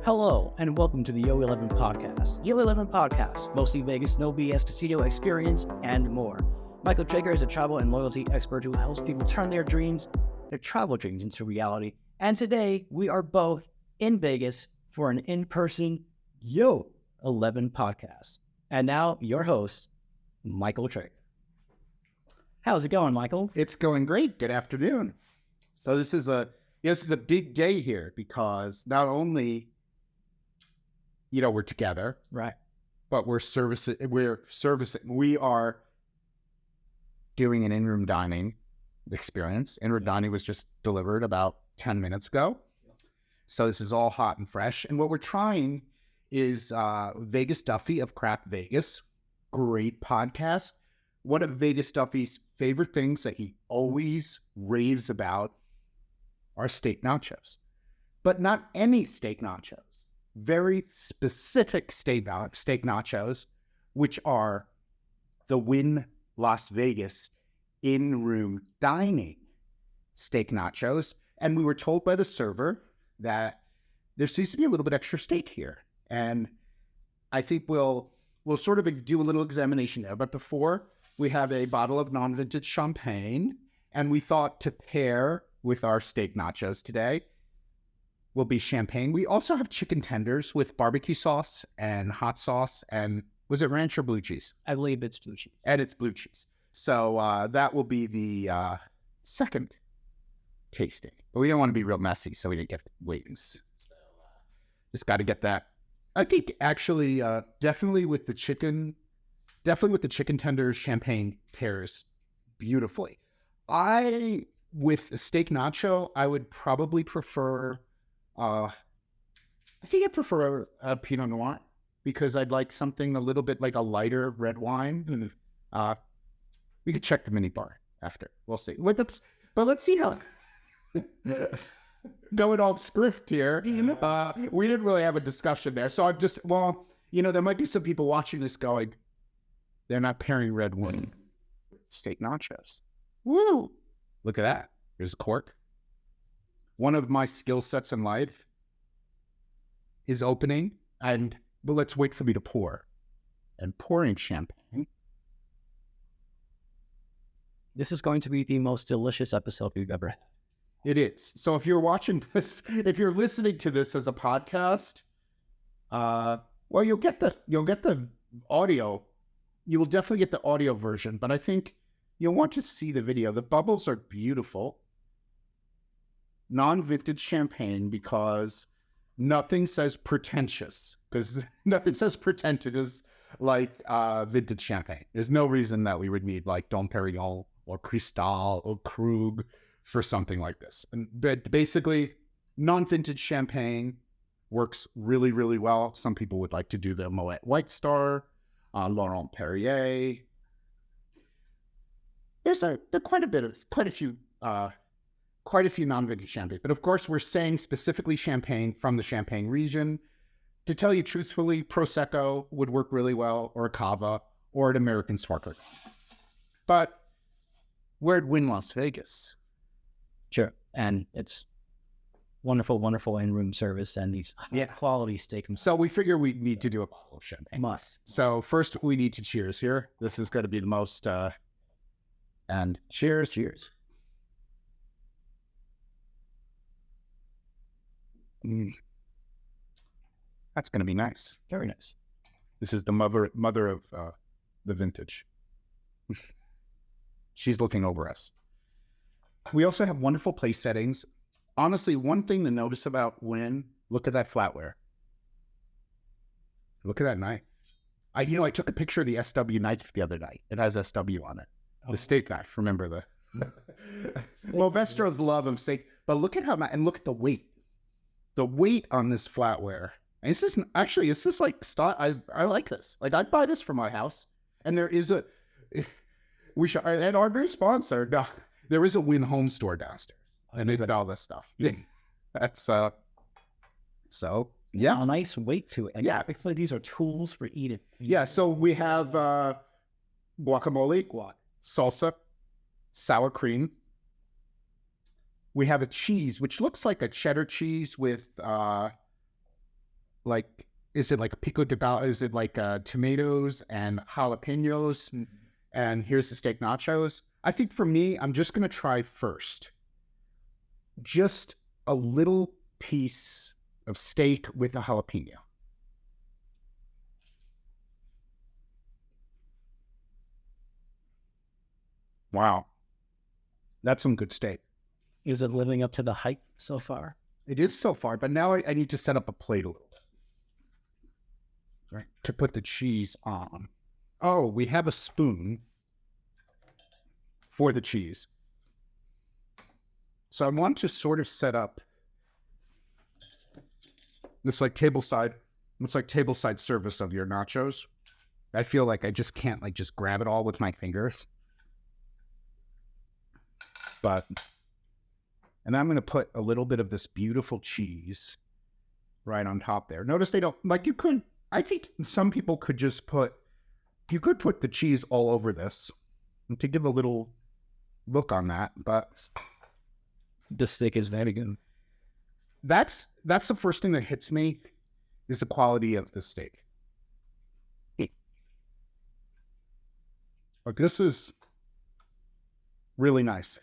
Hello, and welcome to the Yo11 Podcast. Yo11 Podcast, mostly Vegas, no BS casino experience, and more. Michael Traeger is a travel and loyalty expert who helps people turn their travel dreams into reality. And today, we are both in Vegas for an in-person Yo11 Podcast. And now, your host, Michael Traeger. How's it going, Michael? It's going great. Good afternoon. So this is a big day here because not only, we're together, right? But we are doing an in-room dining experience. In-room dining was just delivered about 10 minutes ago. So this is all hot and fresh. And what we're trying is Vegas Duffy of Crap Vegas. Great podcast. One of Vegas Duffy's favorite things that he always raves about are steak nachos. But not any steak nachos. Very specific steak nachos, which are the Wynn Las Vegas in-room dining steak nachos. And we were told by the server that there seems to be a little bit extra steak here. And I think we'll sort of do a little examination there. But before, we have a bottle of non-vintage champagne. And we thought to pair with our steak nachos today will be champagne. We also have chicken tenders with barbecue sauce and hot sauce. And was it ranch or blue cheese? I believe it's blue cheese. And it's blue cheese. So that will be the second tasting. But we don't want to be real messy, so we didn't get wings. So just got to get that. I think actually definitely with the chicken tenders, champagne pairs beautifully. With a steak nacho, I would probably prefer, I prefer a Pinot Noir because I'd like something a little bit like a lighter red wine. We could check the mini bar after. We'll see. But let's see how, going off script here, we didn't really have a discussion there. So I'm just, there might be some people watching this going, they're not pairing red wine with steak nachos. Woo! Look at that. There's a cork. One of my skill sets in life is opening, but let's wait for me to pour. And pouring champagne. This is going to be the most delicious episode we've ever had. It is. So if you're watching this, if you're listening to this as a podcast, you'll get the audio. You will definitely get the audio version, but I think you'll want to see the video. The bubbles are beautiful. Non-vintage champagne because nothing says pretentious. Because nothing says pretentious like vintage champagne. There's no reason that we would need like Dom Perignon or Cristal or Krug for something like this. But basically, non-vintage champagne works really, really well. Some people would like to do the Moet White Star, Laurent Perrier. There's quite a few non-vintage champagne. But of course, we're saying specifically champagne from the Champagne region. To tell you truthfully, Prosecco would work really well, or a Cava, or an American sparkler. But we're at Wynn Las Vegas. Sure. And it's wonderful, wonderful in-room service and these quality steak. So we figure we need to do a bottle of champagne. Must. So first we need to cheers here. This is going to be the most... And cheers. Cheers. That's going to be nice. Very nice. This is the mother of the vintage. She's looking over us. We also have wonderful place settings. Honestly, one thing to notice about Wynn, look at that flatware. Look at that knife. I took a picture of the SW knife the other night. It has SW on it. The steak knife, remember the Movestro's love of steak. But look at look at the weight. The weight on this flatware. And it's just like, I like this. Like, I'd buy this for my house. And there is and our new sponsor, there is a Wynn home store downstairs. And they did all this stuff. That's, so, yeah. A nice weight to it. Like, I feel like these are tools for eating. Yeah, so we have guacamole. Salsa, sour cream. We have a cheese, which looks like a cheddar cheese with like, is it like pico de gallo? Is it like tomatoes and jalapenos? Mm. And here's the steak nachos. I think for me, I'm just going to try first just a little piece of steak with a jalapeno. Wow. That's some good steak. Is it living up to the hype so far? It is so far, but now I need to set up a plate a little bit. Right, to put the cheese on. Oh, we have a spoon for the cheese. So I want to sort of set up this like tableside service of your nachos. I feel like I just can't like just grab it all with my fingers. And I'm going to put a little bit of this beautiful cheese right on top there. Notice they don't, like you could, I think some people could just you could put the cheese all over this to give a little look on that, but The steak is very good. that's the first thing that hits me is the quality of the steak. Like this is really nice.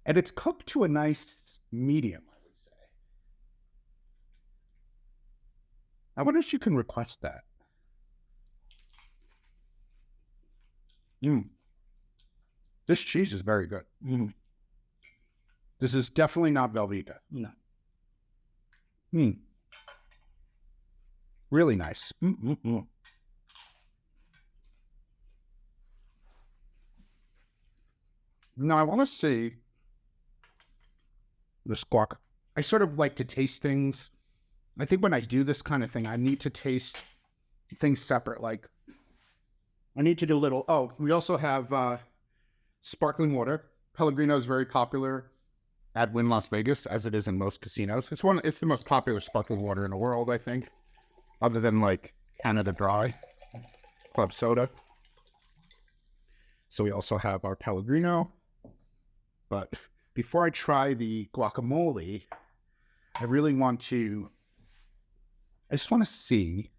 And it's cooked to a nice medium, I would say. I wonder if you can request that. This cheese is very good. This is definitely not Velveeta. No. Really nice. Now I want to see the squawk. I sort of like to taste things. I think when I do this kind of thing, I need to taste things separate. Like I need to do a little. Oh, we also have sparkling water. Pellegrino is very popular at Wynn Las Vegas, as it is in most casinos. It's the most popular sparkling water in the world, I think, other than like Canada Dry, Club Soda. So we also have our Pellegrino. But before I try the guacamole, I just want to see.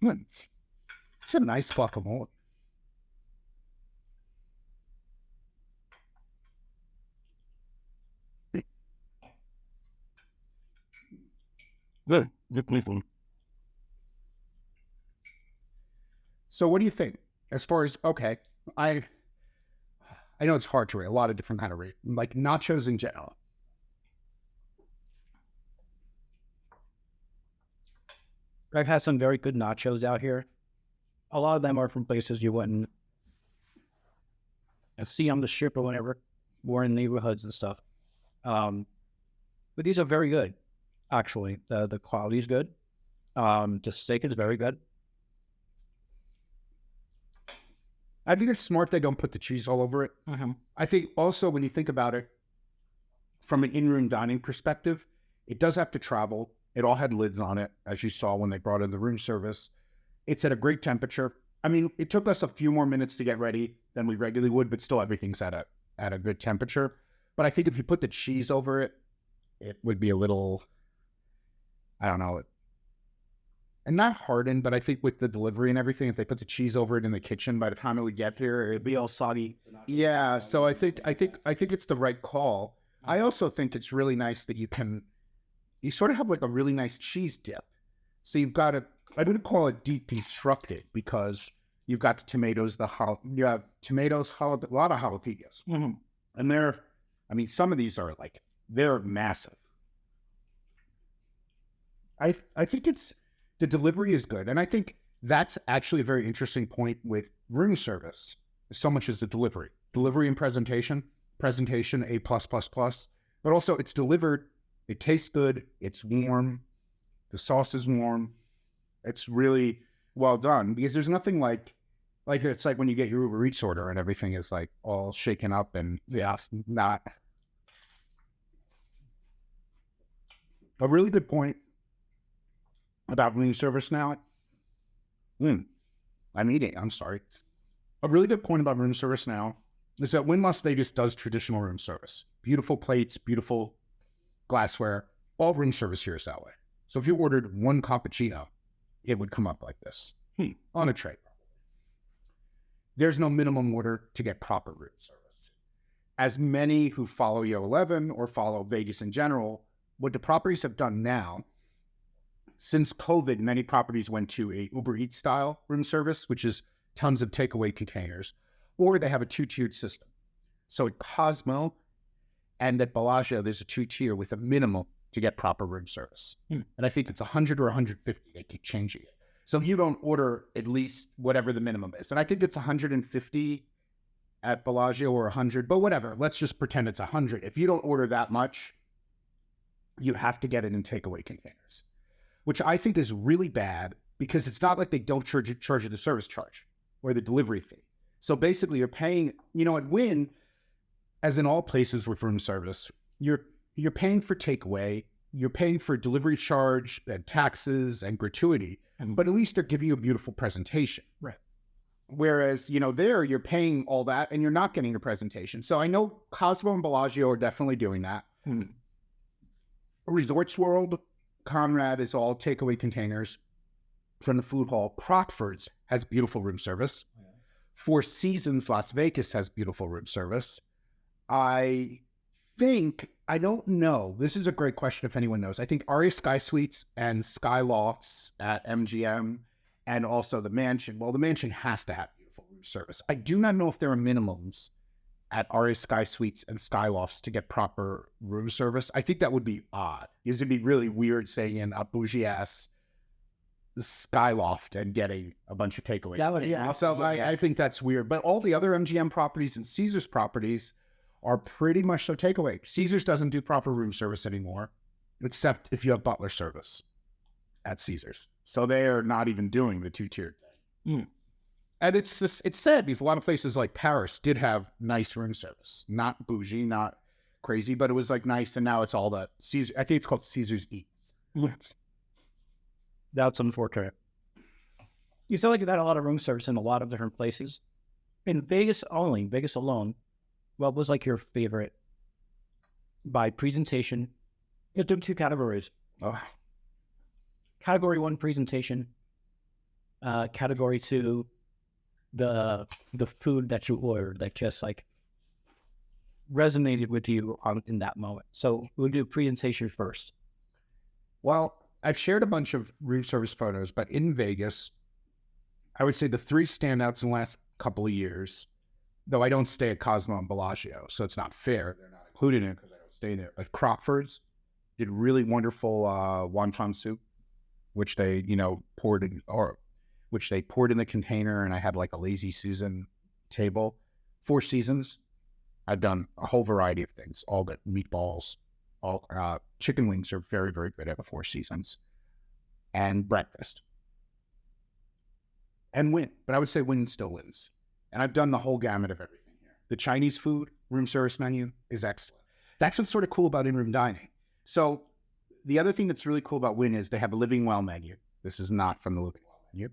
It's a nice guacamole. Good. So what do you think? As far as, okay, I know it's hard to rate, a lot of different kind of rate, like nachos in general. I've had some very good nachos out here. A lot of them are from places you wouldn't see on the strip or whatever, more in neighborhoods and stuff. But these are very good, actually. The quality is good. The steak is very good. I think it's smart they don't put the cheese all over it. I think also when you think about it, from an in-room dining perspective, it does have to travel. It all had lids on it, as you saw when they brought in the room service. It's at a great temperature. I mean, it took us a few more minutes to get ready than we regularly would, but still everything's at a good temperature. But I think if you put the cheese over it, it would be a little, I don't know, and not hardened, but I think with the delivery and everything, if they put the cheese over it in the kitchen, by the time it would get here, it'd be all soggy. Yeah, so I think it's the right call. I also think it's really nice that you sort of have like a really nice cheese dip. So you've got I wouldn't call it deconstructed because you've got the tomatoes, you have tomatoes, a lot of jalapenos. And some of these are like, they're massive. I think the delivery is good. And I think that's actually a very interesting point with room service, so much as the delivery. Delivery and presentation, A+++, but also it's delivered, it tastes good, it's warm, the sauce is warm, it's really well done, because there's nothing like it's like when you get your Uber Eats order and everything is like all shaken up and not. A really good point about room service now I'm eating. I'm sorry. A really good point about room service now is that Wynn Las Vegas does traditional room service. Beautiful plates, beautiful glassware. All room service here is that way. So if you ordered one cappuccino, it would come up like this on a tray. There's no minimum order to get proper room service. As many who follow Yo 11 or follow Vegas in general, what the properties have done now, since COVID, many properties went to a Uber Eats style room service, which is tons of takeaway containers, or they have a two-tiered system. So at Cosmo and at Bellagio, there's a two-tier with a minimum to get proper room service. And I think it's 100 or 150. They keep changing it. So you don't order at least whatever the minimum is. And I think it's 150 at Bellagio or 100, but whatever. Let's just pretend it's 100. If you don't order that much, you have to get it in takeaway containers, which I think is really bad because it's not like they don't charge you the service charge or the delivery fee. So basically you're paying, at Wynn, as in all places with room service, you're paying for takeaway, you're paying for delivery charge and taxes and gratuity, but at least they're giving you a beautiful presentation. Right. Whereas, there you're paying all that and you're not getting a presentation. So I know Cosmo and Bellagio are definitely doing that. Resorts World, Conrad is all takeaway containers from the food hall. Crockford's has beautiful room service. Four Seasons Las Vegas has beautiful room service. I don't know. This is a great question if anyone knows. I think Aria Sky Suites and Sky Lofts at MGM and also the Mansion. Well, the Mansion has to have beautiful room service. I do not know if there are minimums at Aria Sky Suites and Sky Lofts to get proper room service. I think that would be odd. Because it'd be really weird saying in a bougie-ass Sky Loft and getting a bunch of takeaways. That would, yeah. So I think that's weird. But all the other MGM properties and Caesars properties are pretty much so takeaway. Caesars doesn't do proper room service anymore, except if you have butler service at Caesars. So they are not even doing the two-tiered thing. And it's sad because a lot of places like Paris did have nice room service. Not bougie, not crazy, but it was like nice. And now it's all the Caesar. I think it's called Caesars Eats. That's unfortunate. You feel like you got a lot of room service in a lot of different places. In Vegas alone, what was like your favorite by presentation? You have two categories. Category 1, presentation. Category 2, the food that you ordered that just like resonated with you in that moment. So we'll do presentation first. Well, I've shared a bunch of room service photos, but in Vegas, I would say the three standouts in the last couple of years, though I don't stay at Cosmo and Bellagio, so it's not fair. They're not included in it because I don't stay there. But Crockford's did really wonderful wonton soup, which they, poured in the container, and I had like a lazy Susan table. Four Seasons, I've done a whole variety of things, all good meatballs. All chicken wings are very, very good at the Four Seasons, and breakfast. And Wynn, but I would say Wynn still wins. And I've done the whole gamut of everything here. The Chinese food room service menu is excellent. That's what's sort of cool about in-room dining. So the other thing that's really cool about Wynn is they have a Living Well menu. This is not from the Living Well menu.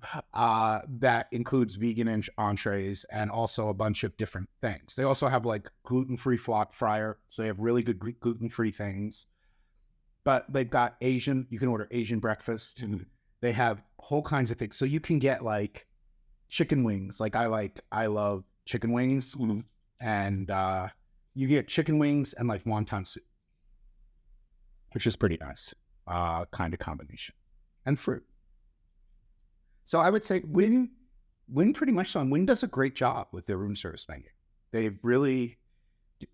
That includes vegan entrees and also a bunch of different things. They also have like gluten-free flock fryer. So they have really good gluten-free things. But they've got Asian. You can order Asian breakfast. They have whole kinds of things. So you can get like chicken wings. Like I love chicken wings. And you get chicken wings and like wonton soup, which is pretty nice kind of combination. And fruit. So I would say Wynn pretty much so. Wynn does a great job with their room service menu. They've really,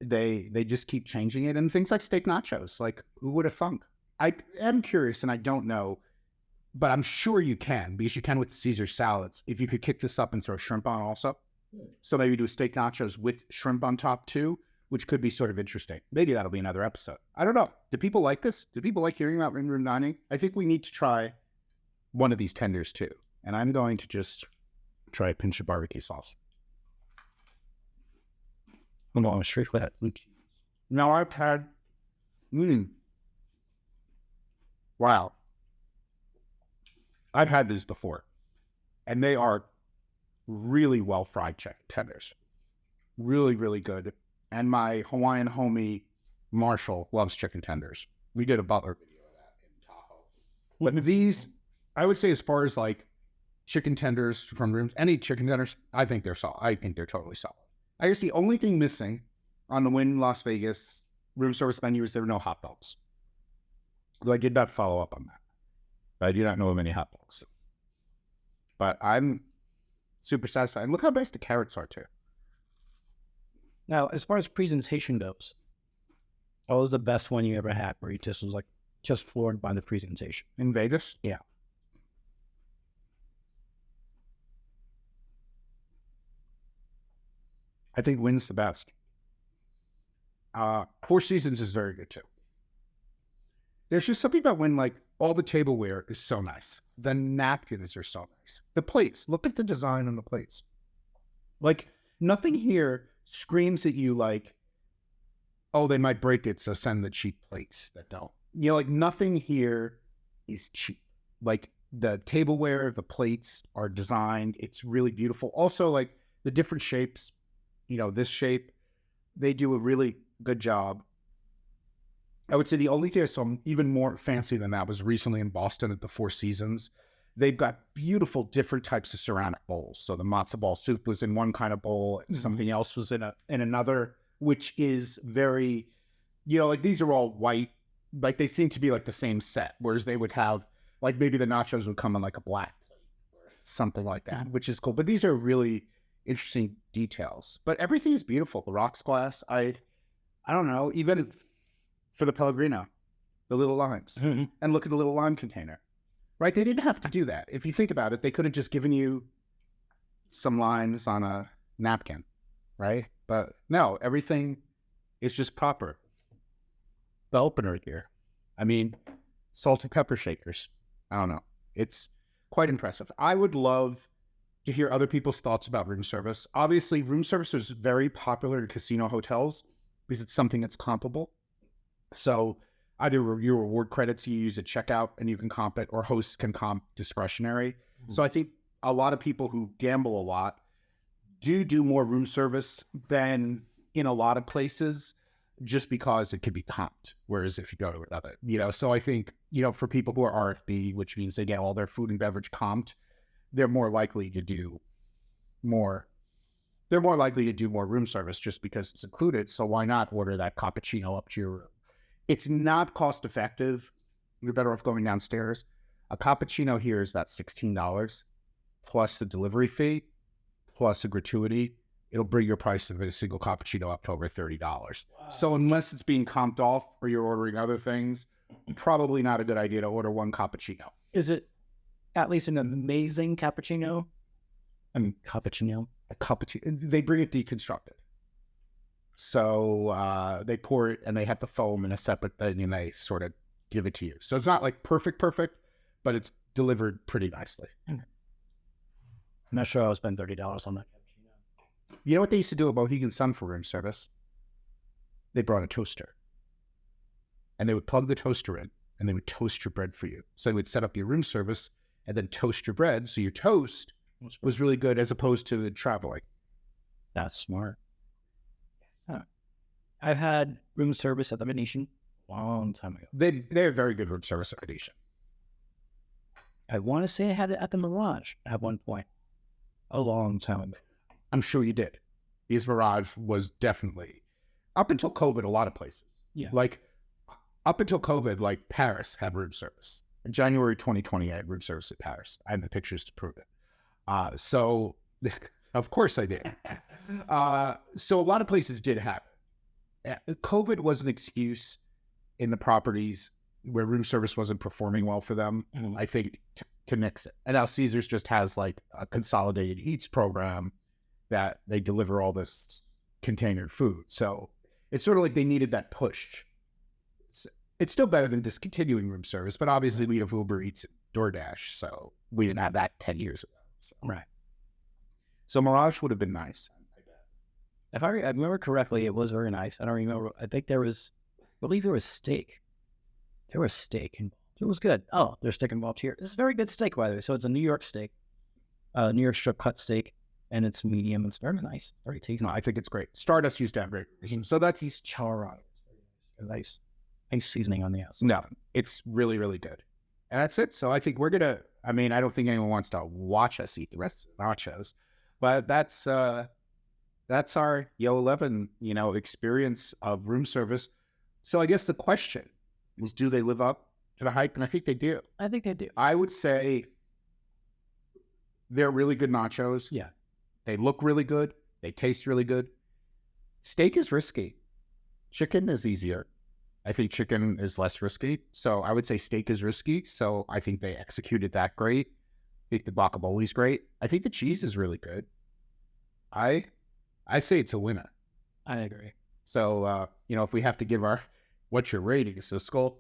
they just keep changing it. And things like steak nachos, like who would have thunk? I am curious and I don't know, but I'm sure you can because you can with Caesar salads. If you could kick this up and throw shrimp on also. So maybe do steak nachos with shrimp on top too, which could be sort of interesting. Maybe that'll be another episode. I don't know. Do people like this? Do people like hearing about in-room dining? I think we need to try one of these tenders too. And I'm going to just try a pinch of barbecue sauce. I'm on straight for that. Now I've had, wow. I've had this before. and they are really well fried chicken tenders. Really, really good. And my Hawaiian homie, Marshall, loves chicken tenders. We did a Butler video of that in Tahoe. But these, I would say as far as like chicken tenders from rooms, any chicken tenders, I think they're solid. I think they're totally solid. I guess the only thing missing on the Wynn Las Vegas room service menu is there were no hot dogs. Though I did not follow up on that. I do not know of any hot dogs. But I'm super satisfied. And look how nice the carrots are too. Now, as far as presentation goes, what was the best one you ever had where you just was like, just floored by the presentation? In Vegas? Yeah. I think Wynn's the best. Four Seasons is very good too. There's just something about when like all the tableware is so nice. The napkins are so nice. The plates, look at the design on the plates. Like nothing here screams at you like, oh, they might break it, so send the cheap plates that don't. You know, like nothing here is cheap. Like the tableware, the plates are designed. It's really beautiful. Also, like the different shapes, you know, this shape, they do a really good job. I would say the only thing I saw even more fancy than that was recently in Boston at the Four Seasons. They've got beautiful different types of ceramic bowls. So the matzo ball soup was in one kind of bowl, and something else was in another, which is very, you know, like these are all white, like they seem to be like the same set, whereas they would have, like maybe the nachos would come on like a black plate or something like that, which is cool. But these are really interesting details. But everything is beautiful. The rocks glass, I don't know, even for the Pellegrino, the little limes, and look at the little lime container, right? They didn't have to do that. If you think about it, they could have just given you some limes on a napkin, right? But no, everything is just proper. The opener here, I mean, salt and pepper shakers. I don't know. It's quite impressive. I would love to hear other people's thoughts about room service. Obviously, room service is very popular in casino hotels because it's something that's compable. So either your reward credits you use at checkout and you can comp it, or hosts can comp discretionary. Mm-hmm. So I think a lot of people who gamble a lot do more room service than in a lot of places, just because it could be comped. Whereas if you go to another, you know, so I think, you know, for people who are RFB, which means they get all their food and beverage comped, they're more likely to do more room service just because it's included. So why not order that cappuccino up to your room? It's not cost effective. You're better off going downstairs. A cappuccino here is about $16 plus the delivery fee, plus a gratuity. It'll bring your price of a single cappuccino up to over $30. Wow. So unless it's being comped off or you're ordering other things, probably not a good idea to order one cappuccino. Is it at least an amazing cappuccino? I mean, cappuccino? A cappuccino. They bring it deconstructed. So they pour it and they have the foam in a separate thing and they sort of give it to you. So it's not like perfect, but it's delivered pretty nicely. I'm not sure I would spend $30 on that cappuccino. You know what they used to do at Mohegan Sun for room service? They brought a toaster. And they would plug the toaster in and they would toast your bread for you. So they would set up your room service and then toast your bread. So your toast was really good as opposed to traveling. That's smart. Huh. I've had room service at the Venetian a long time ago. They have very good room service at Venetian. I want to say I had it at the Mirage at one point. A long time ago. I'm sure you did. Because Mirage was definitely, up until COVID, a lot of places. Yeah. Like, up until COVID, like Paris had room service. In January 2020, I had room service at Paris. I have the pictures to prove it. So, of course I did. So a lot of places did have it. COVID was an excuse in the properties where room service wasn't performing well for them, I think, to nix it. And now Caesars just has like a consolidated eats program that they deliver all this containered food. So it's sort of like they needed that push. It's still better than discontinuing room service, but obviously we have Uber Eats and DoorDash, so we didn't have that 10 years ago. So. Right. So Mirage would have been nice. If I remember correctly, it was very nice. I don't remember. I think I believe there was steak. There was steak involved. It was good. Oh, there's steak involved here. This is very good steak, by the way. So it's a New York steak. New York strip cut steak, and it's medium. It's very nice, very tasty. No, I think it's great. Stardust used to have great reviews. So that's He's char on it. Nice seasoning on the outside. no, it's really, really good. And that's it. So I think we're gonna. I mean, I don't think anyone wants to watch us eat the rest of the nachos, but that's our Yo 11, experience of room service. So I guess the question is, do they live up to the hype? And I think they do. I think they do. I would say they're really good nachos. Yeah. They look really good. They taste really good. Steak is risky. Chicken is easier. I think chicken is less risky. So I would say steak is risky. So I think they executed that great. I think the guacamole is great. I think the cheese is really good. I say it's a winner. I agree. So, if we have to give what's your rating, so skull.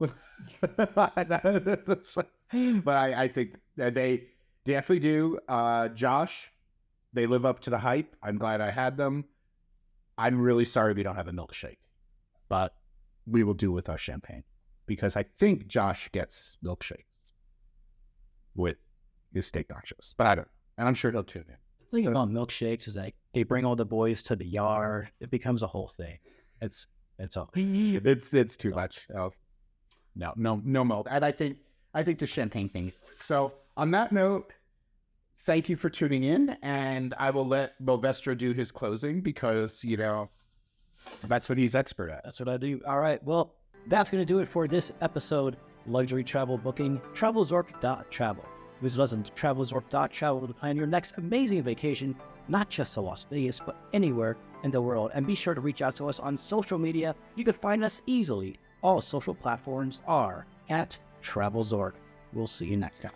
But I think that they definitely do. Josh, they live up to the hype. I'm glad I had them. I'm really sorry we don't have a milkshake, but we will do with our champagne because I think Josh gets milkshakes with his steak nachos, but I don't, and I'm sure he'll tune in. The thing about milkshakes is like they bring all the boys to the yard. It becomes a whole thing. It's too much. Oh, no milk. And I think the champagne thing. So on that note, thank you for tuning in, and I will let Movestro do his closing because that's what he's expert at. That's what I do. All right. Well, that's going to do it for this episode. Luxury travel booking. TravelZork.travel. Visit us on TravelZork.travel to plan your next amazing vacation, not just to Las Vegas, but anywhere in the world. And be sure to reach out to us on social media. You can find us easily. All social platforms are at TravelZork. We'll see you next time.